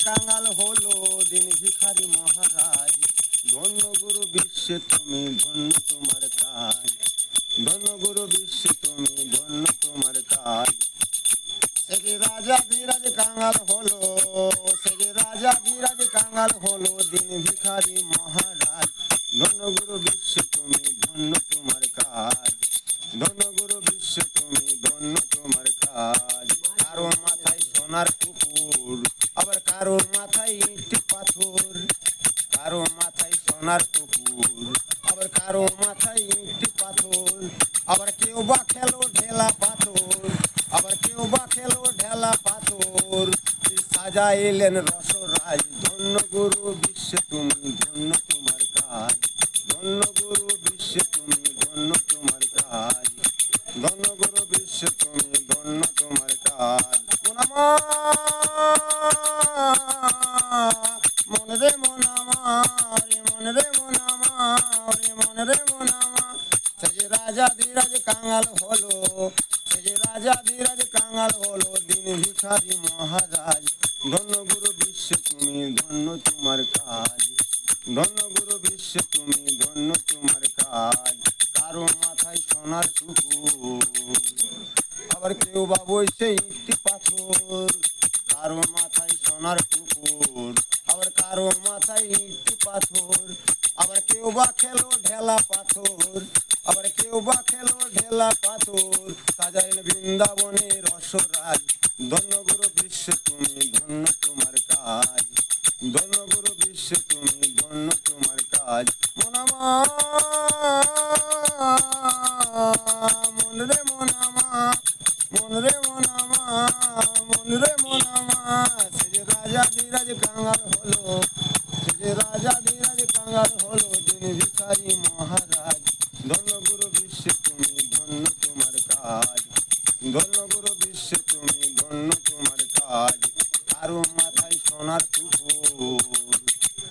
কাঙাল হলো দিন ভিখারি মহারাজ। ধন্য গুরু বিশ্বে তুমি ধন্য তোমার কাজ, ধন্য গুরু বিশ্বে তুমি ধন্য তোমার কাজ। সে যে রাজা ধীরাজ কাঙাল হলো, সে যে রাজা ধীরাজ কাঙাল হলো দিন ভিখারি মহারাজ। ধন্য গুরু বিশ্বে তুমি ধন্য তোমার কাজ, ধন্য গুরু বিশ্বে তুমি ধন্য তোমার কাজ। কারো মাথায় সোনার পুকুর, আবার কারো মাথায় ইট পাথর, কারো মাথায় সোনার পুকুর, আবার কারো মাথায় ইট পাথর। আবার কেউ বা খেলো ঢেলা পাথর, আবার কেউ বা খেলো ঢেলা পাথর। সাজাইলেন রসরাজ, ধন্য গুরু বিশ্বে তুমি ধন্য তোমার কাজ, ধন্য গুরু বিশ্বে তুমি ধন্য তোমার কাজ, ধন্য গুরু বিশ্বে তুমি ধন্য তোমার কাজ। মন রে মন আমার, মন রে মন আমার, মন রে মন আমার। সে যে রাজা ধীরাজ কাঙাল হলো, সে যে রাজা ধীরাজ কাঙাল হলো দিন ভিখারি মহারাজ। ধন্য গুরু বিশ্বে তুমি ধন্য তোমার কাজ, ধন্য গুরু বিশ্বে তুমি ধন্য তোমার কাজ। কারো মাথায় সোনার পুকুর, আবার কেউ বা বইছে ইট পাথর, কারো মাথায় সোনার পুকুর, আবার কারো মাথায় ইট পাথর। আবার কেউ বা খেলো ঢেলা পাথর, আবার কেউ বা খেলো ঢেলা পাথর। সাজাইল বৃন্দাবনের রসরাজ, ধন্য গুরু বিশ্বে তুমি ধন্য তোমার কাজ, ধন্য গুরু বিশ্বে তুমি ধন্য তোমার কাজ। মন মন রে মন মন রে মন মন রে মন। সে যে রাজা ধীরাজ কাঙাল হলো, সে যে রাজা ধীরাজ কাঙাল হলো দিন ভিখারি মহারাজ। ধন্য গুরু বিশ্বে তুমি ধন্য তোমার কাজ, ধন্য